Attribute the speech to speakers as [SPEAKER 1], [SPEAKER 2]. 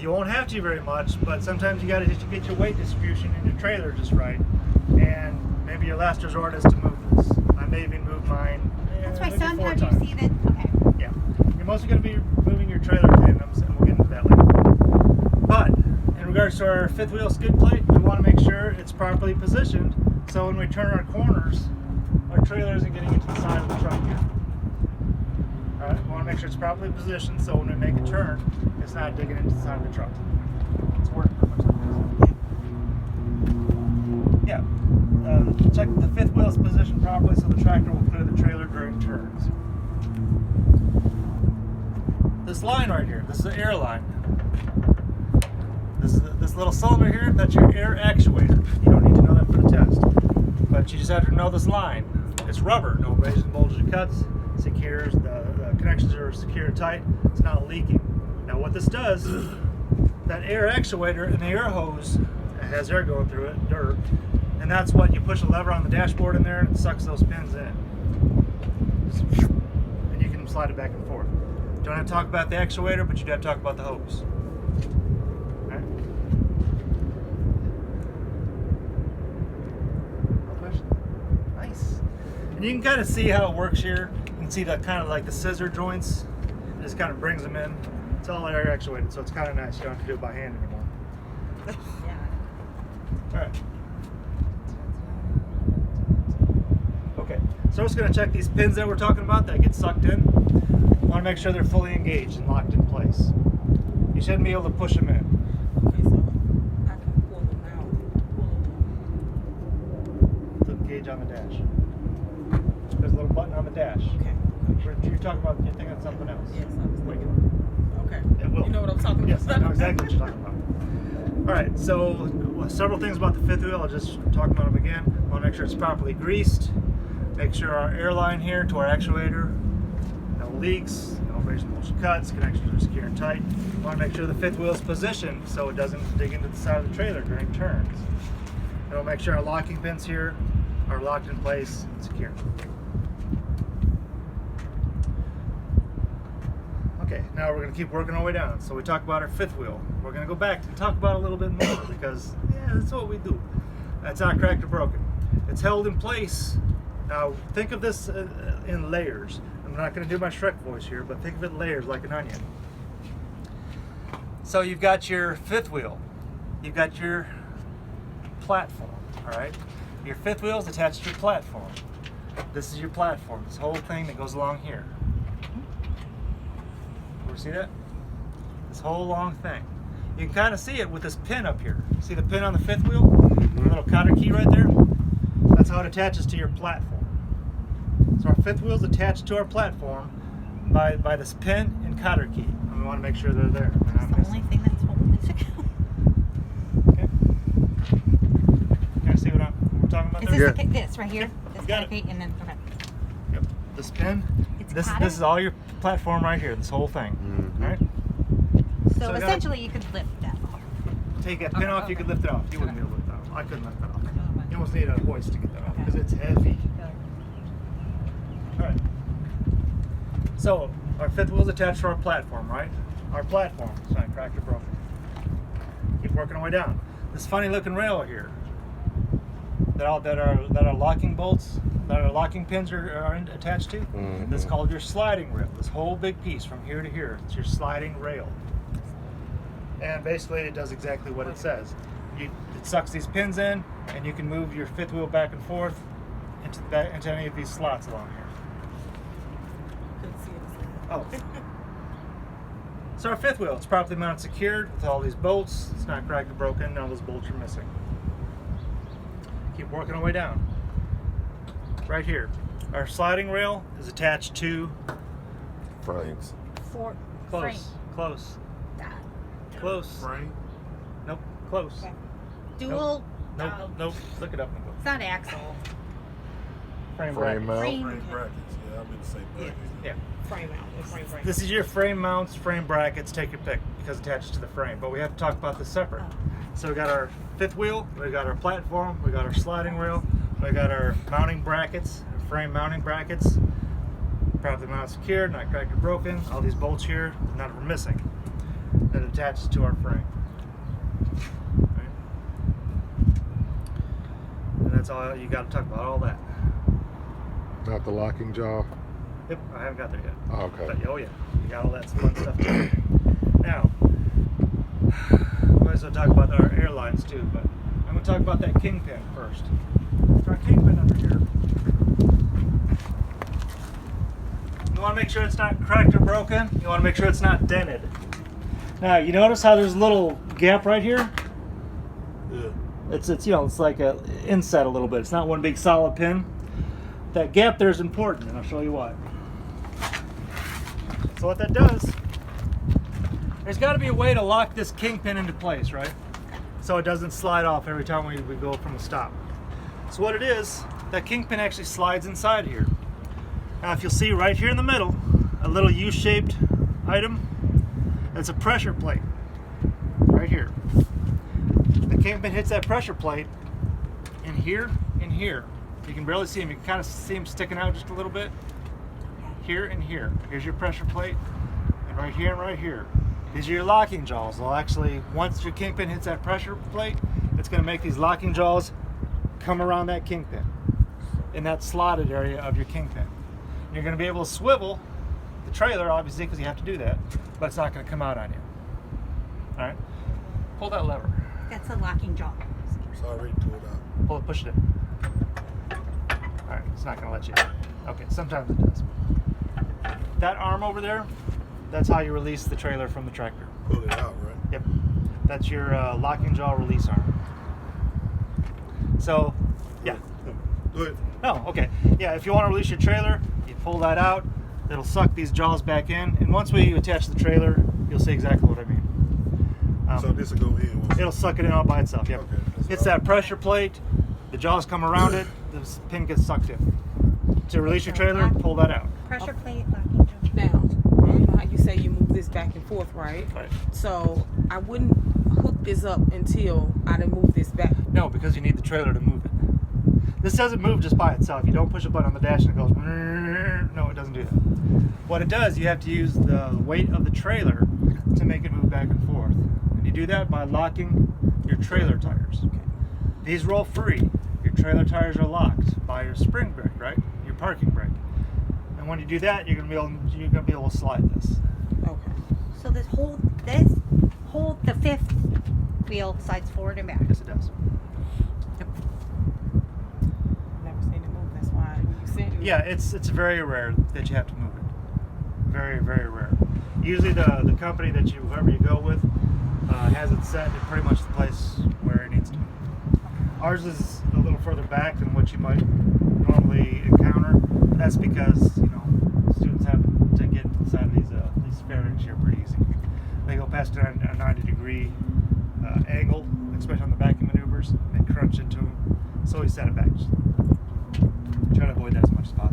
[SPEAKER 1] You won't have to very much, but sometimes you got to just get your weight distribution in your trailer just right. And maybe your last resort is to move this. I may even move mine.
[SPEAKER 2] That's why
[SPEAKER 1] maybe
[SPEAKER 2] sometimes
[SPEAKER 1] 4
[SPEAKER 2] you
[SPEAKER 1] times.
[SPEAKER 2] see that. Okay.
[SPEAKER 1] Yeah. You're mostly going to be moving your trailer tandems, and we'll get into that later. But in regards to our fifth wheel skid plate, we want to make sure it's properly positioned so when we turn our corners, our trailer isn't getting into the side of the truck here. Alright, we want to make sure it's properly positioned so when we make a turn, it's not digging into the side of the truck. It's working pretty much like this. Yeah. Check the fifth wheel is positioned properly so the tractor will clear the trailer during turns. This line right here, this is the air line. This little cylinder here, that's your air actuator. You don't need to know that for the test. But you just have to know this line. It's rubber, no raises, bulges, or cuts. Secures, the connections are secure and tight. It's not leaking. Now what this does, that air actuator and the air hose, it has air going through it, dirt. And that's what you push a lever on the dashboard in there and it sucks those pins in. And you can slide it back and forth. You don't have to talk about the actuator, but you do have to talk about the hose. Okay? No questions? Nice. And you can kind of see how it works here. You can see the kind of like the scissor joints. It just kind of brings them in. It's all air actuated, so it's kind of nice. You don't have to do it by hand anymore.
[SPEAKER 2] Yeah.
[SPEAKER 1] All right. Okay, so we're just going to check these pins that we're talking about that get sucked in. We want to make sure they're fully engaged and locked in place. You shouldn't be able to push them in.
[SPEAKER 3] Okay, so I can pull them out.
[SPEAKER 1] The gauge on the dash. There's a little button on the dash.
[SPEAKER 3] Okay.
[SPEAKER 1] You're talking about, you're thinking of something else.
[SPEAKER 3] Yes, I was
[SPEAKER 1] Wait.
[SPEAKER 3] Okay.
[SPEAKER 1] It will.
[SPEAKER 3] You know what I'm talking
[SPEAKER 1] Yes,
[SPEAKER 3] about?
[SPEAKER 1] I know exactly what you're talking about. All right, so several things about the fifth wheel. I'll just talk about them again. I want to make sure it's properly greased. Make sure our airline here to our actuator, no leaks, no abrasion, motion cuts, connections are secure and tight. We want to make sure the fifth wheel is positioned so it doesn't dig into the side of the trailer during turns. And we'll make sure our locking pins here are locked in place and secure. Okay, now we're going to keep working our way down. So we talked about our fifth wheel. We're going to go back and talk about it a little bit more because, yeah, that's what we do. That's not cracked or broken. It's held in place. Now, think of this in layers. I'm not going to do my Shrek voice here, but think of it in layers like an onion. So you've got your fifth wheel. You've got your platform, all right? Your fifth wheel is attached to your platform. This is your platform, this whole thing that goes along here. See that? This whole long thing. You can kind of see it with this pin up here. See the pin on the fifth wheel? The little cotter key right there? That's how it attaches to your platform. So our fifth wheel is attached to our platform by this pin and cotter key. And we want to make sure they're there.
[SPEAKER 2] That's the only thing that's holding it together.
[SPEAKER 1] Okay. Can I see what we're talking about
[SPEAKER 2] Is
[SPEAKER 1] there?
[SPEAKER 2] this this right here? This
[SPEAKER 1] Got it.
[SPEAKER 2] cotter key and then okay.
[SPEAKER 1] Yep. This pin.
[SPEAKER 2] It's
[SPEAKER 1] This
[SPEAKER 2] cotter?
[SPEAKER 1] is all your platform right here. This whole thing. All right.
[SPEAKER 2] So
[SPEAKER 1] So I got-
[SPEAKER 2] essentially, you could lift that off.
[SPEAKER 1] Take that pin
[SPEAKER 2] Okay,
[SPEAKER 1] off, you
[SPEAKER 2] okay.
[SPEAKER 1] could lift it off. You wouldn't be able to lift that off. I couldn't lift that off. You almost need a hoist to get that off because it's heavy. Alright. So, our fifth wheel is attached to our platform, right? Our platform. It's not cracked or broken. Keep working our way down. This funny looking rail here that are locking bolts, that our locking pins are attached to. This is called your sliding rail. This whole big piece from here to here, it's your sliding rail. And basically it does exactly what it says. It sucks these pins in and you can move your fifth wheel back and forth into any of these slots along here.
[SPEAKER 3] Couldn't see it.
[SPEAKER 1] Oh. So our fifth wheel, it's properly mounted secured with all these bolts. It's not cracked or broken. None of those bolts are missing. Keep working our way down. Right here. Our sliding rail is attached to...
[SPEAKER 4] Frames.
[SPEAKER 1] Close. Close. Close.
[SPEAKER 4] Frame?
[SPEAKER 1] Nope. Close.
[SPEAKER 2] Okay. Dual.
[SPEAKER 1] Nope. Nope. Look it up.
[SPEAKER 2] It's not axle.
[SPEAKER 1] Frame
[SPEAKER 4] Frame
[SPEAKER 1] bracket.
[SPEAKER 4] mount.
[SPEAKER 2] Frame.
[SPEAKER 4] Frame brackets. Yeah, I've been saying brackets.
[SPEAKER 1] Yeah.
[SPEAKER 3] Frame out. Frame bracket.
[SPEAKER 1] This is your frame mounts, frame brackets, take your pick because it attaches to the frame. But we have to talk about this separate. So we got our fifth wheel, we got our platform, we got our sliding rail, we got our mounting brackets, our frame mounting brackets, properly mounted secured, not cracked or broken. All these bolts here, none of them are missing. that attaches to our frame. Right? And that's all you got to talk about. All that.
[SPEAKER 4] Not the locking jaw.
[SPEAKER 1] Yep, I haven't got there yet.
[SPEAKER 4] Oh, okay.
[SPEAKER 1] But, oh yeah, you got all that fun stuff too. Now, might as well talk about our airlines too, but I'm going to talk about that kingpin first. So our kingpin under here. You want to make sure it's not cracked or broken. You want to make sure it's not dented. Now, you notice how there's a little gap right here?
[SPEAKER 4] Yeah.
[SPEAKER 1] It's it's like a inset a little bit. It's not one big solid pin. That gap there is important, and I'll show you why. So what that does, there's got to be a way to lock this kingpin into place, right? So it doesn't slide off every time we go from a stop. So what it is, that kingpin actually slides inside here. Now if you'll see right here in the middle, a little U-shaped item, that's a pressure plate, right here. The kingpin hits that pressure plate in here and here. You can barely see them. You can kind of see them sticking out just a little bit. Here and here. Here's your pressure plate. And right here and right here. These are your locking jaws. They'll actually, once your kingpin hits that pressure plate, it's going to make these locking jaws come around that kingpin in that slotted area of your kingpin. And you're going to be able to swivel the trailer, obviously, because you have to do that, but it's not going to come out on you. All right? Pull that lever.
[SPEAKER 2] That's a locking jaw.
[SPEAKER 4] It's already pulled out.
[SPEAKER 1] Pull it, push it in. All right, it's not going to let you in. Okay, sometimes it does. That arm over there, that's how you release the trailer from the tractor.
[SPEAKER 4] Pull it out, right?
[SPEAKER 1] Yep. That's your locking jaw release arm. So, yeah.
[SPEAKER 4] Do it.
[SPEAKER 1] Oh, okay. Yeah, if you want to release your trailer, you pull that out. It'll suck these jaws back in. And once we attach the trailer, you'll see exactly what I mean.
[SPEAKER 4] So this will go in.
[SPEAKER 1] It'll suck it in all by itself. Yep.
[SPEAKER 4] Okay, that's
[SPEAKER 1] It's
[SPEAKER 4] all right.
[SPEAKER 1] that pressure plate. The jaws come around it. The pin gets sucked in. To release your trailer, pull that out.
[SPEAKER 2] Pressure plate, locking jaw.
[SPEAKER 3] Now, you know how you say you move this back and forth, right?
[SPEAKER 1] Right.
[SPEAKER 3] So I wouldn't hook this up until I done move this back.
[SPEAKER 1] No, because you need the trailer to move it. This doesn't move just by itself. You don't push a button on the dash and it goes. No, it doesn't do that. What it does, you have to use the weight of the trailer to make it move back and forth. And you do that by locking your trailer tires.
[SPEAKER 3] Okay.
[SPEAKER 1] These roll free. Your trailer tires are locked by your spring brake, right? Your parking brake. And when you do that, you're gonna be able to slide this.
[SPEAKER 3] Okay.
[SPEAKER 2] So hold the fifth wheel sides forward and back.
[SPEAKER 1] Yes, it does.
[SPEAKER 3] Never seen it move. That's why you said it.
[SPEAKER 1] Yeah, it's very rare that you have to move it. Very, very rare. Usually the company that whoever you go with has it set in pretty much the place where it needs to be. Ours is a little further back than what you might normally encounter. That's because students have to get to the side of these fairings here pretty easy. They go past a 90-degree angle, especially on the backing maneuvers. They crunch into them, so we set it back. Try to avoid that as much as possible.